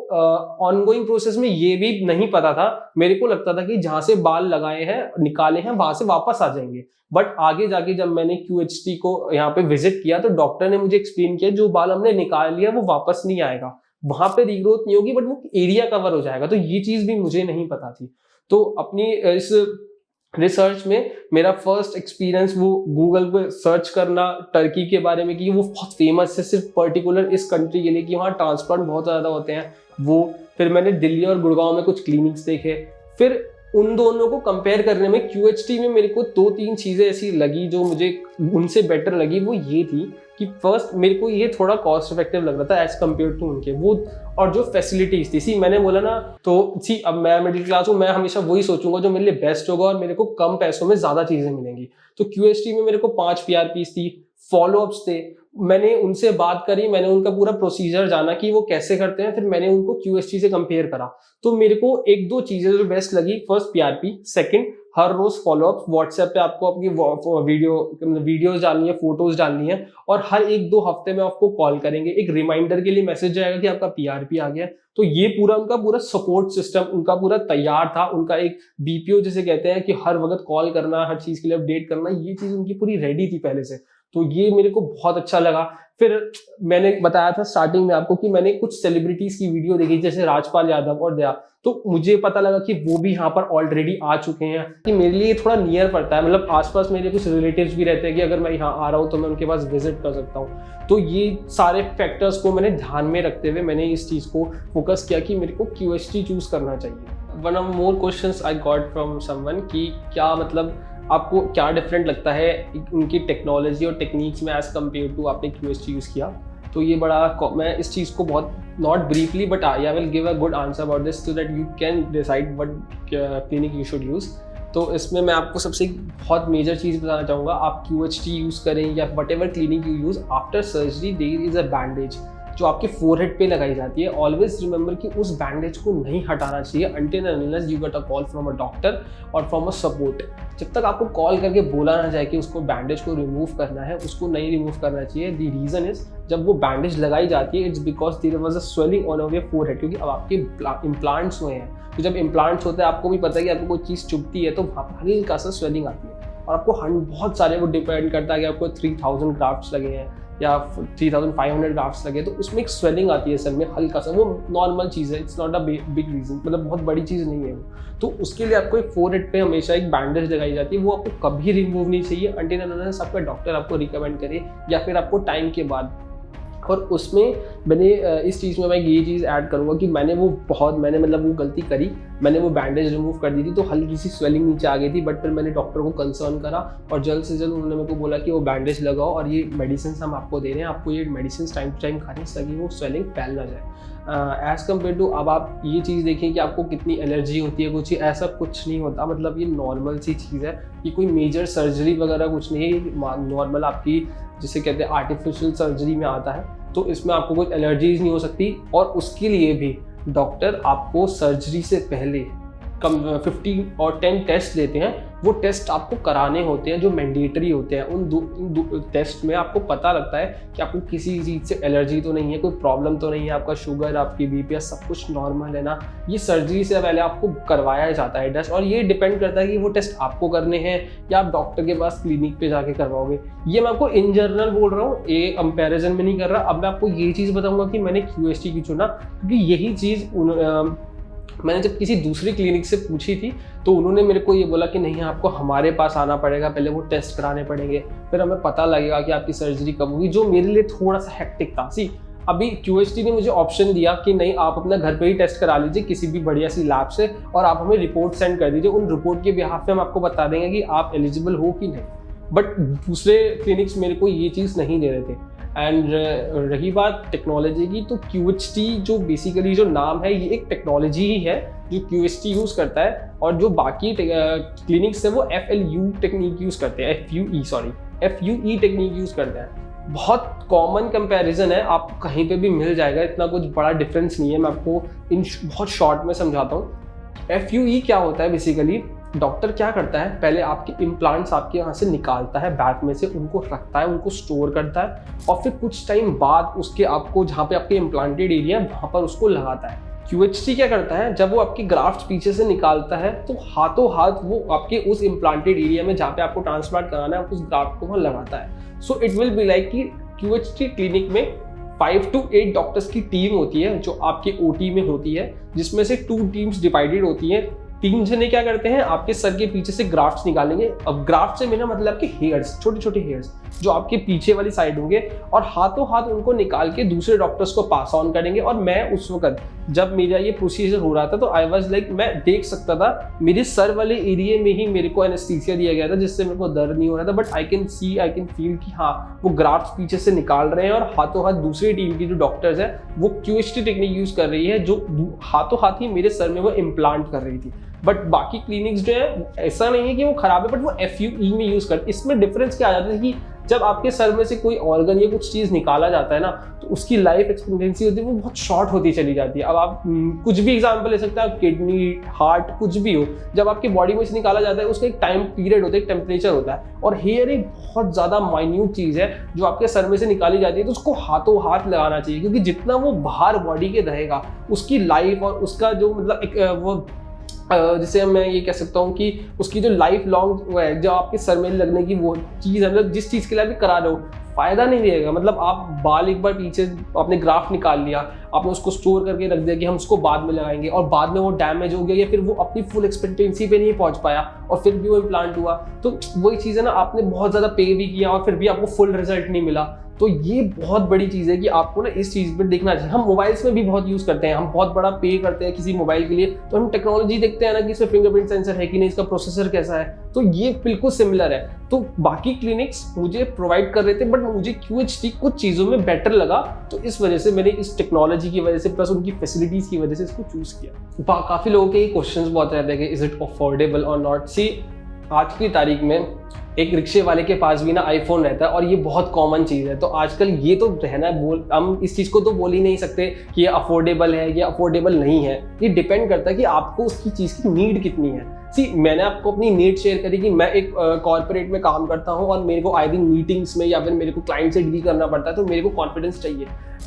ऑनगोइंग प्रोसेस में ये भी नहीं पता था, मेरे को लगता था कि जहां से बाल लगाए हैं निकाले हैं वहां से वापस आ जाएंगे। बट आगे जाके जब मैंने QHT को यहाँ पे विजिट किया तो डॉक्टर ने मुझे एक्सप्लेन किया जो बाल हमने निकाल लिया वो वापस नहीं आएगा, वहां पे रीग्रोथ नहीं होगी, बट वो एरिया कवर हो जाएगा। तो ये चीज भी मुझे नहीं पता थी। तो अपनी इस रिसर्च में मेरा फर्स्ट एक्सपीरियंस वो गूगल पे सर्च करना टर्की के बारे में कि वो बहुत फेमस है सिर्फ पर्टिकुलर इस कंट्री के लिए, कि वहाँ ट्रांसप्लांट बहुत ज़्यादा होते हैं वो। फिर मैंने दिल्ली और गुड़गांव में कुछ क्लिनिक्स देखे। फिर उन दोनों को कंपेयर करने में QHT में मेरे को 2-3 चीज़ें ऐसी लगी जो मुझे उनसे बेटर लगी। वो ये थी कि फर्स्ट मेरे को ये थोड़ा कॉस्ट इफेक्टिव लग रहा था एज कम्पेयर टू उनके वो, और जो फैसिलिटीज थी। मैंने बोला ना, तो अब मैं मिडिल क्लास हूँ, मैं हमेशा वही सोचूंगा जो मेरे लिए बेस्ट होगा और मेरे को कम पैसों में ज्यादा चीजें मिलेंगी। तो QHT में मेरे को 5 PRPs थी, फॉलोअप्स थे। मैंने उनसे बात करी, मैंने उनका पूरा प्रोसीजर जाना कि वो कैसे करते हैं, फिर मैंने उनको QHT से कंपेयर करा। तो मेरे को 1-2 चीजें जो बेस्ट लगी, फर्स्ट PRP, सेकंड हर रोज फॉलोअप। व्हाट्सएप पे आपको अपनी वीडियोस डालनी है, फोटोज डालनी है, और हर 1-2 हफ्ते में आपको कॉल करेंगे, एक रिमाइंडर के लिए मैसेज जाएगा कि आपका PRP आ गया। तो ये उनका पूरा सपोर्ट सिस्टम उनका पूरा तैयार था। उनका एक BPO जिसे कहते हैं कि हर वक्त कॉल करना, हर चीज के लिए अपडेट करना, ये चीज उनकी पूरी रेडी थी पहले से। तो ये मेरे को बहुत अच्छा लगा। फिर मैंने बताया था स्टार्टिंग में आपको कि मैंने कुछ सेलिब्रिटीज की वीडियो देखी, जैसे राजपाल यादव और दया। तो मुझे पता लगा कि वो भी यहाँ पर ऑलरेडी आ चुके हैं, कि मेरे लिए थोड़ा नियर पड़ता है, मतलब आसपास मेरे कुछ रिलेटिव्स भी रहते हैं कि अगर मैं यहाँ आ रहा हूँ तो मैं उनके पास विजिट कर सकता हूँ। तो ये सारे फैक्टर्स को मैंने ध्यान में रखते हुए मैंने इस चीज़ को फोकस किया कि मेरे को QHT चूज करना चाहिए। One of more questions I got from someone कि क्या मतलब आपको क्या डिफरेंट लगता है उनकी टेक्नोलॉजी और टेक्निक्स में एज कम्पेयर टू आपने QHT यूज़ किया। तो ये बड़ा, मैं इस चीज़ को बहुत not briefly but I will give a good answer about this so that you can decide what clinic you should use. तो इसमें मैं आपको सबसे बहुत मेजर चीज़ बताना चाहूँगा, आप QHT यूज़ करें या whatever clinic you use, after surgery there is a bandage जो आपके फोरहेड पे लगाई जाती है। ऑलवेज रिमेंबर कि उस बैंडेज को नहीं हटाना चाहिए until and unless you get a call from a doctor और from a support। जब तक आपको कॉल करके बोला ना जाए कि उसको बैंडेज को रिमूव करना है, उसको नहीं रिमूव करना चाहिए। द रीज़न इज जब वो बैंडेज लगाई जाती है it's because there was a swelling on your forehead, क्योंकि अब आपके इम्प्लांट्स हुए हैं। तो जब इम्प्लांट्स होते हैं आपको भी पता है कि आपको कोई चीज़ चुभती है तो वहाँ पर हल्का सा स्वेलिंग आती है, और आपको बहुत सारे वो डिपेंड करता है कि आपको 3000 ग्राफ्ट्स लगे हैं या 3500 ग्राफ्ट्स लगे, तो उसमें एक स्वेलिंग आती है सर में हल्का सा, वो नॉर्मल चीज़ है, it's not a big reason, मतलब बहुत बड़ी चीज़ नहीं है वो। तो उसके लिए आपको एक फोरहेड पे हमेशा एक बैंडेज लगाई जाती है, वो आपको कभी रिमूव नहीं चाहिए until and unless आपका डॉक्टर आपको रिकमेंड करे या फिर आपको टाइम के बाद। और उसमें मैंने इस चीज़ में मैं ये चीज़ ऐड करूँगा कि मैंने मतलब वो गलती करी, मैंने वो बैंडेज रिमूव कर दी थी तो हल्की सी स्वेलिंग नीचे आ गई थी, बट फिर मैंने डॉक्टर को कंसर्न करा और जल्द से जल्द उन्होंने मेरे को बोला कि वो बैंडेज लगाओ और ये मेडिसिन हम आपको दे रहे हैं, आपको ये मेडिसिन टाइम टू टाइम खाने से ताकि वो स्वेलिंग फैल ना जाए। एज़ कम्पेयर टू अब आप ये चीज़ देखें कि आपको कितनी एलर्जी होती है, कुछ ऐसा कुछ नहीं होता, मतलब ये नॉर्मल सी चीज़ है, ये कोई मेजर सर्जरी वगैरह कुछ नहीं है, नॉर्मल आपकी जिसे कहते हैं आर्टिफिशियल सर्जरी में आता है। तो इसमें आपको कोई एलर्जीज नहीं हो सकती, और उसके लिए भी डॉक्टर आपको सर्जरी से पहले 15 और 10 टेस्ट देते हैं, वो टेस्ट आपको कराने होते हैं जो मैंडेटरी होते हैं। इन दो टेस्ट में आपको पता लगता है कि आपको किसी चीज़ से एलर्जी तो नहीं है, कोई प्रॉब्लम तो नहीं है, आपका शुगर, आपकी बीपी सब कुछ नॉर्मल है ना। ये सर्जरी से पहले आपको करवाया जाता है टेस्ट, और ये डिपेंड करता है कि वो टेस्ट आपको करने हैं या आप डॉक्टर के पास क्लिनिक पे जाके करवाओगे। ये मैं आपको इन जनरल बोल रहा हूँ, ये कंपैरिजन में नहीं कर रहा। अब मैं आपको ये चीज़ बताऊंगा कि मैंने QST क्यों चुना, क्योंकि यही चीज़ मैंने जब किसी दूसरी क्लिनिक से पूछी थी तो उन्होंने मेरे को ये बोला कि नहीं, आपको हमारे पास आना पड़ेगा, पहले वो टेस्ट कराने पड़ेंगे, फिर हमें पता लगेगा कि आपकी सर्जरी कब होगी, जो मेरे लिए थोड़ा सा हेक्टिक था। अभी QST ने मुझे ऑप्शन दिया कि नहीं, आप अपना घर पे ही टेस्ट करा लीजिए किसी भी बढ़िया सी लैब से, और आप हमें रिपोर्ट सेंड कर दीजिए, उन रिपोर्ट के बिहाफ पे हम आपको बता देंगे कि आप एलिजिबल हो कि नहीं। बट दूसरे क्लिनिक्स मेरे को ये चीज़ नहीं दे रहे थे। एंड रही बात टेक्नोलॉजी की, तो QHT जो बेसिकली जो नाम है, ये एक टेक्नोलॉजी ही है जो QST यूज़ करता है, और जो बाकी क्लिनिक्स है वो FLU टेक्निक यूज़ करते हैं, FUE टेक्निक यूज़ करते हैं। बहुत कॉमन कंपैरिजन है, आपको कहीं पे भी मिल जाएगा, इतना कुछ बड़ा डिफरेंस नहीं है। मैं आपको बहुत शॉर्ट में समझाता हूँ। FUE क्या होता है बेसिकली, डॉक्टर क्या करता है, पहले आपके इम्प्लांट्स आपके यहाँ से निकालता है बैक में से, उनको रखता है, उनको स्टोर करता है, और फिर कुछ टाइम बाद उसके आपको जहाँ पे आपके इम्प्लांटेड एरिया है वहाँ पर उसको लगाता है। QHT क्या करता है, जब वो आपकी ग्राफ्ट पीछे से निकालता है तो हाथों हाथ वो आपके उस इम्प्लांटेड एरिया में जहाँ पे आपको ट्रांसप्लांट कराना है उस ग्राफ्ट को वहाँ लगाता है। So it will be like कि QHT क्लिनिक में 5 to 8 डॉक्टर्स की टीम होती है जो आपके OT में होती है, जिसमें से 2 टीम्स डिवाइडेड होती हैं। 3 जने क्या करते हैं, आपके सर के पीछे से ग्राफ्ट्स निकालेंगे। अब ग्राफ्ट से मेरा मतलब आपके हेयर्स, छोटे छोटे हेयर्स जो आपके पीछे वाली साइड होंगे, और हाथों हाथ उनको निकाल के दूसरे डॉक्टर्स को पास ऑन करेंगे। और मैं उस वक्त जब मेरा ये प्रोसीजर हो रहा था तो आई वाज लाइक, मैं देख सकता था मेरे सर वाले एरिया में ही मेरे को एनेस्थीसिया दिया गया था, जिससे मेरे को दर्द नहीं हो रहा था, बट आई कैन फील कि हाँ, वो ग्राफ्ट पीछे से निकाल रहे हैं, और हाथों हाथ दूसरी टीम की जो डॉक्टर्स है वो QHT टेक्निक यूज कर रही है, जो हाथों हाथ ही मेरे सर में वो इम्प्लांट कर रही थी। बट बाकी क्लिनिक्स जो है, ऐसा नहीं है कि वो खराब है, बट वो FUE में यूज करते। इसमें डिफरेंस क्या आ जाता है कि जब आपके सर में से कोई ऑर्गन या कुछ चीज निकाला जाता है ना, तो उसकी लाइफ एक्सपेक्टेंसी होती है वो बहुत शॉर्ट होती चली जाती है। अब आप कुछ भी एग्जांपल ले सकते हैं, किडनी, हार्ट, कुछ भी हो, जब आपकी बॉडी में से निकाला जाता है उसका एक टाइम पीरियड होता है, एक टेम्परेचर होता है। और हेयर एक बहुत ज्यादा माइन्यूट चीज है जो आपके सर में से निकाली जाती है, तो उसको हाथों हाथ लगाना चाहिए, क्योंकि जितना वो बाहर बॉडी के रहेगा उसकी लाइफ और उसका जो मतलब एक वो जिसे मैं ये कह सकता हूँ कि उसकी जो लाइफ लॉन्ग है, जो आपके सर में लगने की वो चीज़ है, मतलब जिस चीज़ के लिए आप करा रहे हो, फायदा नहीं देगा। मतलब आप बाल एक बार पीछे आपने ग्राफ्ट निकाल लिया, आपने उसको स्टोर करके रख दिया कि हम उसको बाद में लगाएंगे, और बाद में वो डैमेज हो गया या फिर वो अपनी फुल एक्सपेक्टेंसी पे नहीं पहुंच पाया और फिर भी वो इम्प्लांट हुआ, तो वही चीज़ है ना, आपने बहुत ज़्यादा पे भी किया और फिर भी आपको फुल रिजल्ट नहीं मिला। तो ये बहुत बड़ी चीज़ है कि आपको ना इस चीज़ पर देखना चाहिए। हम मोबाइल्स में भी बहुत यूज़ करते हैं, हम बहुत बड़ा पे करते हैं किसी मोबाइल के लिए, तो हम टेक्नोलॉजी देखते हैं ना कि इसमें फिंगरप्रिंट सेंसर है कि नहीं, इसका प्रोसेसर कैसा है, तो ये बिल्कुल सिमिलर है। तो बाकी क्लिनिक्स मुझे प्रोवाइड कर रहे थे, बट मुझे QHT कुछ चीज़ों में बेटर लगा, तो इस वजह से मैंने इस टेक्नोलॉजी की वजह से प्लस उनकी फैसिलिटीज़ की वजह से इसको चूज़ किया। काफ़ी लोगों के क्वेश्चंस बहुत रहते हैं कि इज़ इट अफोर्डेबल और नॉट। सी, आज की तारीख में एक रिक्शे वाले के पास भी ना आईफोन रहता है, और ये बहुत कॉमन चीज़ है। तो आजकल ये तो रहना हम इस चीज़ को तो बोल ही नहीं सकते कि ये अफोर्डेबल है या अफोर्डेबल नहीं है। ये डिपेंड करता है कि आपको उसकी चीज़ की नीड कितनी है। मैंने आपको अपनी नीड शेयर करी कि मैं एक कॉर्पोरेट में काम करता हूँ और मेरे को आई दिन मीटिंग्स में या फिर मेरे को क्लाइंट से डील करना पड़ता है, तो मेरे को कॉन्फिडेंस चाहिए।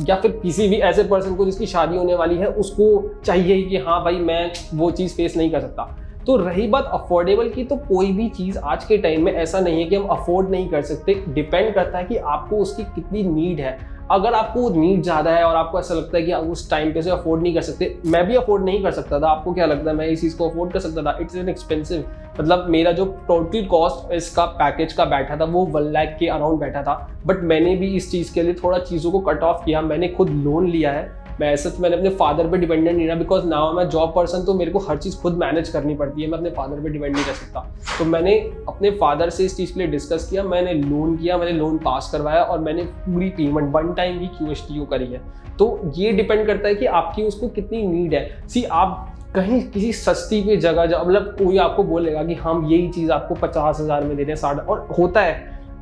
या फिर किसी भी ऐसे पर्सन को जिसकी शादी होने वाली है, उसको चाहिए कि हाँ भाई, मैं वो चीज़ फेस नहीं कर सकता। तो रही बात अफोर्डेबल की, तो कोई भी चीज़ आज के टाइम में ऐसा नहीं है कि हम अफोर्ड नहीं कर सकते। डिपेंड करता है कि आपको उसकी कितनी नीड है। अगर आपको नीड ज़्यादा है और आपको ऐसा लगता है कि आप उस टाइम पे से अफोर्ड नहीं कर सकते, मैं भी अफोर्ड नहीं कर सकता था, आपको क्या लगता है मैं इस चीज़ को अफोर्ड कर सकता था? It's an expensive. मतलब मेरा जो टोटल कॉस्ट इसका पैकेज का बैठा था वो 1 लाख के अराउंड बैठा था, बट मैंने भी इस चीज़ के लिए थोड़ा चीज़ों को कट ऑफ किया। मैंने खुद लोन लिया है। मैंने अपने फादर पे डिपेंडेंट नहीं रहा, बिकॉज नाउ मैं जॉब पर्सन, तो मेरे को हर चीज़ खुद मैनेज करनी पड़ती है, मैं अपने फादर पे डिपेंड नहीं कर सकता। तो मैंने अपने फादर से इस चीज़ के लिए डिस्कस किया, मैंने लोन किया, मैंने लोन पास करवाया, और मैंने पूरी पेमेंट 1 टाइम ही QHT करी है। तो ये डिपेंड करता है कि आपकी उसको कितनी नीड है। आप कहीं किसी सस्ती पे जगह मतलब कोई आपको बोलेगा कि हम यही चीज़ आपको 50,000 में दे रहे हैं, 60, और होता है।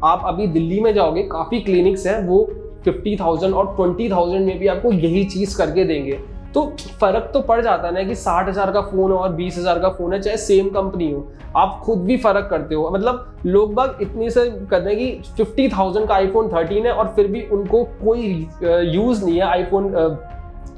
आप अभी दिल्ली में जाओगे, काफ़ी क्लिनिक्स हैं वो 50,000 और 20,000 में भी आपको यही चीज़ करके देंगे। तो फर्क तो पड़ जाता है ना कि 60,000 का फोन और 20,000 का फोन है, चाहे सेम कंपनी हो, आप खुद भी फर्क करते हो। मतलब लोग बाग इतनी से कहते हैं कि 50,000 का आईफोन 13 है और फिर भी उनको कोई यूज नहीं है आईफोन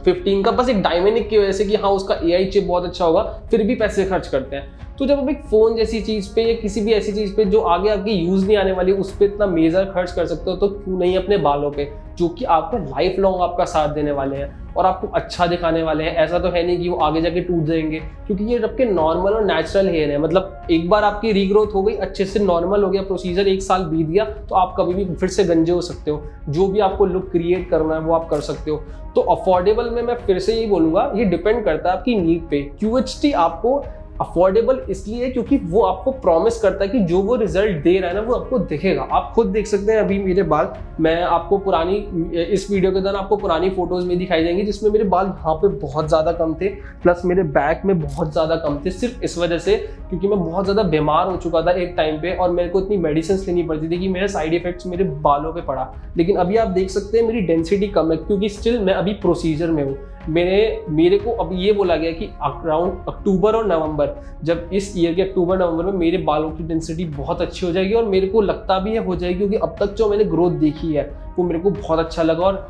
15 का, बस एक डायमेनिक की वजह से कि हाँ उसका AI चिप बहुत अच्छा होगा, फिर भी पैसे खर्च करते हैं। तो जब आप एक फोन जैसी चीज पे या किसी भी ऐसी चीज पे जो आगे आपकी यूज नहीं आने वाली, उस पर इतना मेजर खर्च कर सकते हो, तो क्यों नहीं अपने बालों पे, जो कि आपको लाइफ लॉन्ग आपका साथ देने वाले हैं और आपको अच्छा दिखाने वाले हैं। ऐसा तो है नहीं कि वो आगे जाके टूट जाएंगे, क्योंकि ये आपके नॉर्मल और नेचुरल हेयर है। मतलब एक बार आपकी रीग्रोथ हो गई, अच्छे से नॉर्मल हो गया प्रोसीजर, 1 साल बीत गया, तो आप कभी भी फिर से गंजे हो सकते हो। जो भी आपको लुक क्रिएट करना है वो आप कर सकते हो। तो अफोर्डेबल में मैं फिर से यही बोलूंगा, ये डिपेंड करता है आपकी नीड पे। QHT आपको अफोर्डेबल इसलिए क्योंकि वो आपको प्रॉमिस करता है कि जो वो रिजल्ट दे रहा है ना वो आपको दिखेगा। आप खुद देख सकते हैं अभी मेरे बाल, मैं आपको पुरानी, इस वीडियो के दौरान आपको पुरानी फोटोज में दिखाई देंगी जिसमें मेरे बाल यहाँ पे बहुत ज़्यादा कम थे, प्लस मेरे बैक में बहुत ज़्यादा कम थे, सिर्फ इस वजह से क्योंकि मैं बहुत ज़्यादा बीमार हो चुका था एक टाइम पे और मेरे को इतनी मेडिसिन लेनी पड़ती थी कि मेरे साइड इफेक्ट्स मेरे बालों पे पड़ा। लेकिन अभी आप देख सकते हैं मेरी डेंसिटी कम है, क्योंकि स्टिल मैं अभी प्रोसीजर में हूँ। मेरे को अब ये बोला गया कि अराउंड अक्टूबर और नवंबर, जब इस ईयर के अक्टूबर नवंबर में मेरे बालों की डेंसिटी बहुत अच्छी हो जाएगी, और मेरे को लगता भी है हो जाएगी, क्योंकि अब तक जो मैंने ग्रोथ देखी है वो मेरे को बहुत अच्छा लगा। और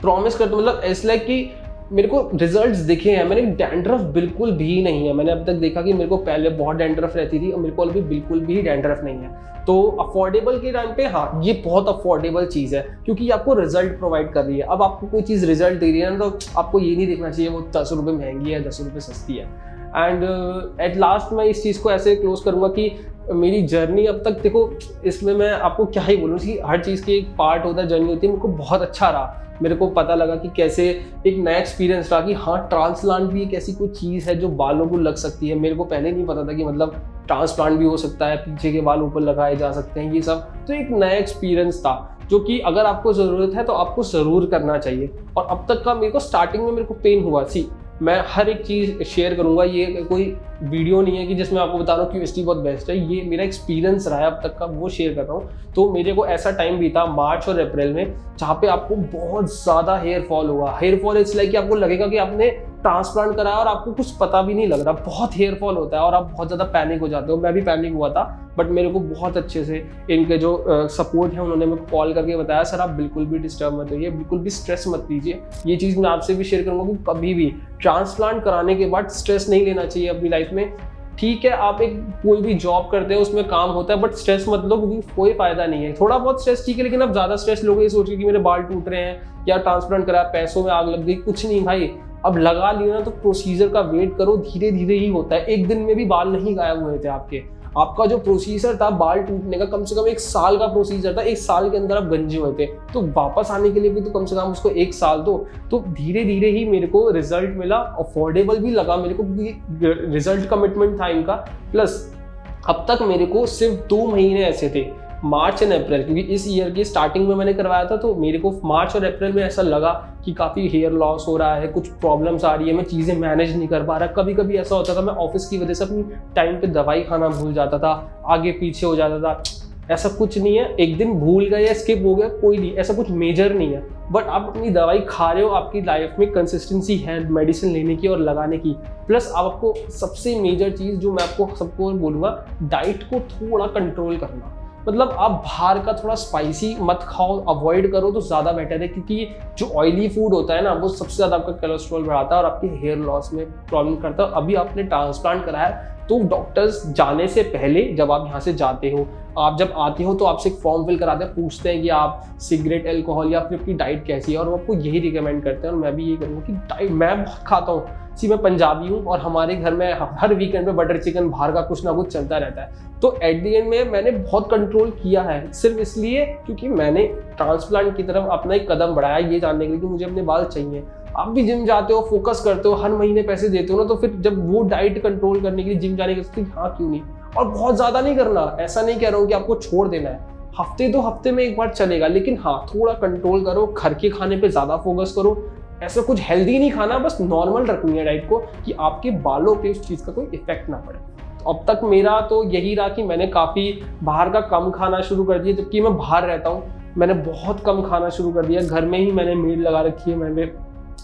प्रॉमिस करता, मतलब इसलिए कि मेरे को रिजल्ट्स दिखे हैं। मैंने डैंड्रफ बिल्कुल भी नहीं है। मैंने अब तक देखा कि मेरे को पहले बहुत डैंड्रफ रहती थी और मेरे को अभी बिल्कुल भी डैंड्रफ नहीं है। तो अफोर्डेबल के टाइम पे हाँ ये बहुत अफोर्डेबल चीज़ है, क्योंकि आपको रिजल्ट प्रोवाइड कर रही है। अब आपको कोई चीज़ रिजल्ट दे रही है ना, तो आपको ये नहीं देखना चाहिए वो 10 रुपये महंगी है 10 रुपये सस्ती है। एंड एट लास्ट मैं इस चीज़ को ऐसे क्लोज करूँगा कि मेरी जर्नी अब तक देखो, इसमें मैं आपको क्या ही बोलूँ कि हर चीज़ की एक पार्ट होता है, जर्नी होती है। मेरे को बहुत अच्छा रहा, मेरे को पता लगा कि कैसे एक नया एक्सपीरियंस रहा कि हाँ ट्रांसप्लांट भी एक ऐसी कोई चीज़ है जो बालों को लग सकती है। मेरे को पहले नहीं पता था कि मतलब ट्रांसप्लांट भी हो सकता है, पीछे के बाल ऊपर लगाए जा सकते हैं, ये सब तो एक नया एक्सपीरियंस था जो कि अगर आपको ज़रूरत है तो आपको ज़रूर करना चाहिए। और अब तक का मेरे को स्टार्टिंग में मेरे को पेन हुआ, मैं हर एक चीज़ शेयर करूंगा, ये कोई वीडियो नहीं है कि जिसमें आपको बता रहा हूँ कि QHT बहुत बेस्ट है, ये मेरा एक्सपीरियंस रहा है अब तक का, वो शेयर कर रहा हूँ। तो मेरे को ऐसा टाइम भी था मार्च और अप्रैल में जहाँ पे आपको बहुत ज़्यादा हेयर फॉल हुआ। हेयर फॉल इसलिए कि आपको लगेगा कि आपने ट्रांसप्लांट कराया और आपको कुछ पता भी नहीं लग रहा, बहुत हेयर फॉल होता है और आप बहुत ज़्यादा पैनिक हो जाते हो। मैं भी पैनिक हुआ था, बट मेरे को बहुत अच्छे से इनके जो सपोर्ट है उन्होंने मेरे को कॉल करके बताया, सर आप बिल्कुल भी डिस्टर्ब मत होइए, बिल्कुल भी स्ट्रेस मत लीजिए। ये चीज़ मैं आपसे भी शेयर करूँगा कि कभी भी ट्रांसप्लांट कराने के बाद स्ट्रेस नहीं लेना चाहिए अपनी लाइफ में। ठीक है आप एक कोई भी जॉब करते हो उसमें काम होता है, बट स्ट्रेस मत लो, क्योंकि कोई फायदा नहीं है। थोड़ा बहुत स्ट्रेस ठीक है, लेकिन अब ज़्यादा स्ट्रेस लोगे, ये सोचिए कि मेरे बाल टूट रहे हैं या ट्रांसप्लांट करा, पैसों में आग लग गई, कुछ नहीं भाई। अब लगा लिया ना तो प्रोसीजर का वेट करो, धीरे धीरे ही होता है। एक दिन में भी बाल नहीं गायब हुए थे आपके। आपका जो प्रोसीजर था बाल टूटने का, कम से कम 1 साल का प्रोसीजर था। 1 साल के अंदर आप गंजे हुए थे, तो वापस आने के लिए भी तो कम से कम उसको 1 साल दो। तो धीरे धीरे ही मेरे को रिजल्ट मिला, अफोर्डेबल भी लगा मेरे को, क्योंकि रिजल्ट कमिटमेंट था इनका। प्लस अब तक मेरे को सिर्फ 2 महीने ऐसे थे, मार्च एंड अप्रैल, क्योंकि इस ईयर की स्टार्टिंग में मैंने करवाया था, तो मेरे को मार्च और अप्रैल में ऐसा लगा कि काफ़ी हेयर लॉस हो रहा है, कुछ प्रॉब्लम्स आ रही है, मैं चीज़ें मैनेज नहीं कर पा रहा। कभी कभी ऐसा होता था मैं ऑफिस की वजह से अपनी टाइम पे दवाई खाना भूल जाता था, आगे पीछे हो जाता था। ऐसा कुछ नहीं है, एक दिन भूल गए या स्किप हो गया कोई नहीं, ऐसा कुछ मेजर नहीं है। बट आप अपनी दवाई खा रहे हो, आपकी लाइफ में कंसिस्टेंसी है मेडिसिन लेने की और लगाने की। प्लस आपको सबसे मेजर चीज़ जो मैं आपको सबको बोलूँगा, डाइट को थोड़ा कंट्रोल करना। मतलब आप बाहर का थोड़ा स्पाइसी मत खाओ, अवॉइड करो तो ज़्यादा बेटर है, क्योंकि जो ऑयली फूड होता है ना वो सबसे ज़्यादा आपका कोलेस्ट्रॉल बढ़ाता है और आपके हेयर लॉस में प्रॉब्लम करता है। अभी आपने ट्रांसप्लांट कराया तो डॉक्टर्स जाने से पहले, जब आप यहाँ से जाते हो, आप जब आते हो तो आपसे एक फॉर्म फिल कराते हैं, पूछते हैं कि आप सिगरेट, अल्कोहल या फिर आपकी डाइट कैसी है, और वो आपको यही रिकमेंड करते हैं। और मैं भी ये करूँगा कि डाइट मैं बहुत खाता हूँ। मैं पंजाबी हूँ और हमारे घर में हर वीकेंड पे बटर चिकन, बाहर का कुछ ना कुछ चलता रहता है। तो एट द एंड में मैंने बहुत कंट्रोल किया है, सिर्फ इसलिए क्योंकि मैंने ट्रांसप्लांट की तरफ अपना एक कदम बढ़ाया, ये जानने के लिए कि मुझे अपने बाल चाहिए। आप भी जिम जाते हो, फोकस करते हो, हर महीने पैसे देते हो ना, तो फिर जब वो डाइट कंट्रोल करने के लिए जिम जाने के लिए, हाँ क्यों नहीं। और बहुत ज़्यादा नहीं करना, ऐसा नहीं कह रहा हूँ कि आपको छोड़ देना है, हफ्ते 2 हफ्ते में एक बार चलेगा, लेकिन हाँ थोड़ा कंट्रोल करो, घर के खाने पे ज़्यादा फोकस करो। ऐसा कुछ हेल्दी नहीं खाना, बस नॉर्मल रखनी है डाइट को, कि आपके बालों पे उस चीज़ का कोई इफेक्ट ना पड़े। तो अब तक मेरा तो यही रहा कि मैंने काफ़ी बाहर का कम खाना शुरू कर दिया, जबकि मैं बाहर रहता हूँ। मैंने बहुत कम खाना शुरू कर दिया, घर में ही मैंने मेड लगा रखी है, मैंने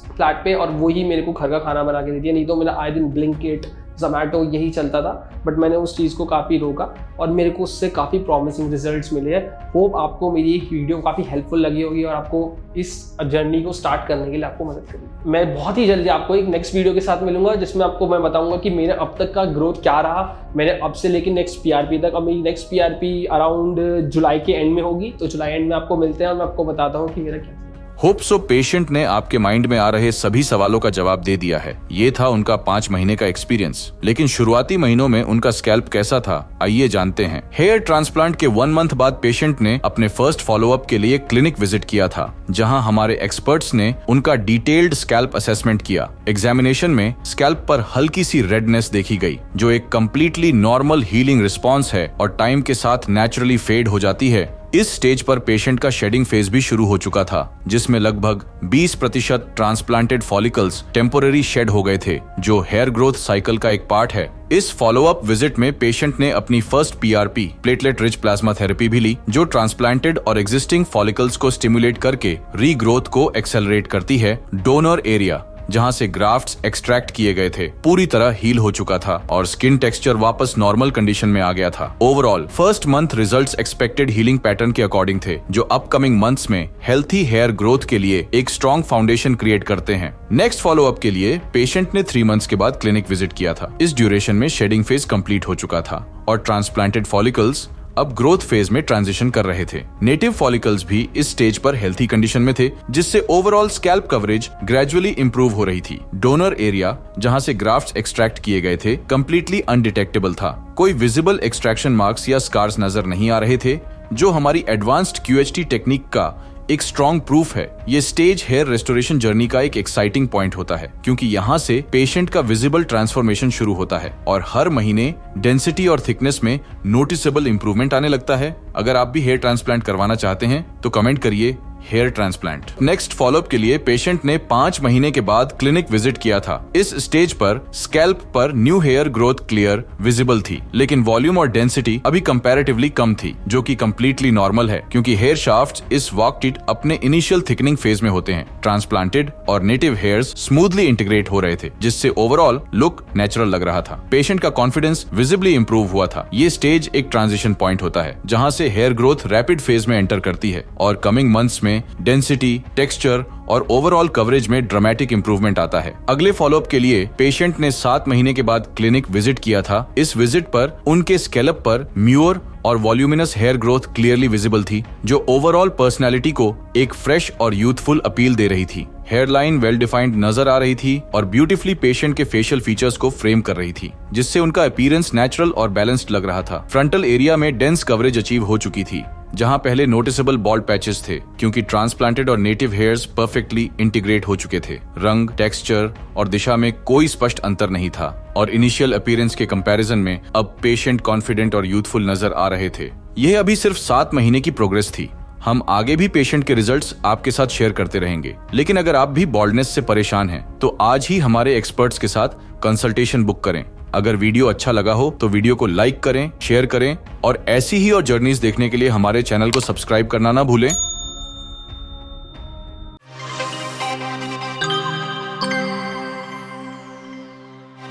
फ्लैट पे, और वही मेरे को घर का खाना बना के देती है। नहीं तो मेरा आए दिन ब्लिंकिट, ज़ोमैटो यही चलता था, बट मैंने उस चीज़ को काफ़ी रोका और मेरे को उससे काफ़ी प्रॉमिसिंग रिजल्ट्स मिले हैं। होप आपको मेरी ये वीडियो काफ़ी हेल्पफुल लगी होगी और आपको इस जर्नी को स्टार्ट करने के लिए आपको मदद करेगी। मैं बहुत ही जल्दी आपको एक नेक्स्ट वीडियो के साथ मिलूंगा जिसमें आपको मैं बताऊंगा कि मेरे अब तक का ग्रोथ क्या रहा, मैंने अब से लेकर नेक्स्ट PRP तक। अब मेरी नेक्स्ट PRP अराउंड जुलाई के एंड में होगी, तो जुलाई एंड में आपको मिलते हैं और मैं आपको बताता हूँ कि मेरा क्या। होप सो पेशेंट ने आपके माइंड में आ रहे सभी सवालों का जवाब दे दिया है। ये था उनका 5 महीने का एक्सपीरियंस। लेकिन शुरुआती महीनों में उनका स्कैल्प कैसा था, आइए जानते हैं। हेयर ट्रांसप्लांट के 1 मंथ बाद पेशेंट ने अपने फर्स्ट फॉलोअप के लिए क्लिनिक विजिट किया था, जहां हमारे एक्सपर्ट्स ने उनका डिटेल्ड स्कैल्प असेसमेंट किया। एग्जामिनेशन में स्कैल्प पर हल्की सी रेडनेस देखी गई, जो एक कंप्लीटली नॉर्मल हीलिंग रिस्पॉन्स है और टाइम के साथ नेचुरली फेड हो जाती है। इस स्टेज पर पेशेंट का शेडिंग फेज भी शुरू हो चुका था, जिसमें लगभग 20% ट्रांसप्लांटेड फॉलिकल्स टेम्पोररी शेड हो गए थे, जो हेयर ग्रोथ साइकिल का एक पार्ट है। इस फॉलोअप विजिट में पेशेंट ने अपनी first PRP platelet rich plasma therapy भी ली, जो ट्रांसप्लांटेड और एग्जिस्टिंग फॉलिकल्स को स्टिमुलेट करके रीग्रोथ को एक्सेलरेट करती है। डोनर एरिया जहां से ग्राफ्ट्स एक्सट्रैक्ट किए गए थे पूरी तरह हील हो चुका था और स्किन टेक्सचर वापस नॉर्मल कंडीशन में आ गया था। Overall first month results expected healing pattern के अकॉर्डिंग थे, जो अपकमिंग मंथ्स में हेल्थी हेयर ग्रोथ के लिए एक स्ट्रॉन्ग फाउंडेशन क्रिएट करते हैं। नेक्स्ट फॉलोअप के लिए पेशेंट ने 3 मंथ्स के बाद क्लिनिक विजिट किया था। इस ड्यूरेशन में शेडिंग फेज कंप्लीट हो चुका था और ट्रांसप्लांटेड फॉलिकल्स अब ग्रोथ फेज में ट्रांजिशन कर रहे थे। नेटिव फॉलिकल्स भी इस स्टेज पर हेल्थी कंडीशन में थे, जिससे overall scalp coverage gradually improve हो रही थी। डोनर एरिया जहां से ग्राफ्ट्स एक्सट्रैक्ट किए गए थे कंप्लीटली अनडिटेक्टेबल था। कोई विजिबल एक्सट्रैक्शन मार्क्स या स्कार्स नजर नहीं आ रहे थे, जो हमारी एडवांस्ड QHT टेक्निक का एक स्ट्रॉन्ग प्रूफ है। ये स्टेज हेयर रेस्टोरेशन जर्नी का एक एक्साइटिंग पॉइंट होता है, क्योंकि यहाँ से पेशेंट का विजिबल ट्रांसफॉर्मेशन शुरू होता है और हर महीने डेंसिटी और थिकनेस में नोटिसेबल इंप्रूवमेंट आने लगता है। अगर आप भी हेयर ट्रांसप्लांट करवाना चाहते हैं तो कमेंट करिए हेयर ट्रांसप्लांट। नेक्स्ट फॉलोअप के लिए पेशेंट ने 5 महीने के बाद क्लिनिक विजिट किया था। इस स्टेज पर स्कैल्प पर new hair growth clear visible थी, लेकिन वॉल्यूम और डेंसिटी अभी कंपैरेटिवली कम थी, जो कि कंप्लीटली नॉर्मल है, क्योंकि हेयर शाफ्ट्स इस वॉक टिट अपने इनिशियल थिकनिंग फेज में होते हैं। ट्रांसप्लांटेड और नेटिव हेयर्स स्मूथली इंटीग्रेट हो रहे थे, जिससे ओवरऑल लुक नेचुरल लग रहा था। पेशेंट का कॉन्फिडेंस विजिबली इंप्रूव हुआ था। ये स्टेज एक ट्रांजिशन पॉइंट होता है, जहां से हेयर ग्रोथ रैपिड फेज में एंटर करती है और कमिंग मंथ्स में डेंसिटी, टेक्सचर और ओवरऑल कवरेज में ड्रामेटिक इंप्रूवमेंट आता है। अगले फॉलोअप के लिए पेशेंट ने 7 महीने के बाद क्लिनिक विजिट किया था। इस विजिट पर उनके स्कैल्प पर म्यूर और voluminous hair growth clearly visible थी, जो ओवरऑल पर्सनैलिटी को एक फ्रेश और यूथफुल अपील दे रही थी। हेयरलाइन वेल डिफाइंड नजर आ रही थी और ब्यूटीफुली पेशेंट के फेशियल फीचर्स को फ्रेम कर रही थी, जिससे उनका अपीयरेंस नेचुरल और बैलेंस्ड लग रहा था। फ्रंटल एरिया में डेंस कवरेज अचीव हो चुकी थी, जहां पहले नोटिसेबल बॉल्ड पैचेस थे, क्योंकि ट्रांसप्लांटेड और नेटिव हेयर्स परफेक्टली इंटीग्रेट हो चुके थे। रंग, टेक्सचर और दिशा में कोई स्पष्ट अंतर नहीं था और इनिशियल अपीयरेंस के कंपैरिजन में अब पेशेंट कॉन्फिडेंट और यूथफुल नजर आ रहे थे। यह अभी सिर्फ 7 महीने की प्रोग्रेस थी। हम आगे भी पेशेंट के रिजल्ट्स आपके साथ शेयर करते रहेंगे, लेकिन अगर आप भी बॉल्डनेस से परेशान हैं, तो आज ही हमारे एक्सपर्ट्स के साथ कंसल्टेशन बुक करें। अगर वीडियो अच्छा लगा हो तो वीडियो को लाइक करें, शेयर करें और ऐसी ही और जर्नीज देखने के लिए हमारे चैनल को सब्सक्राइब करना ना भूलें।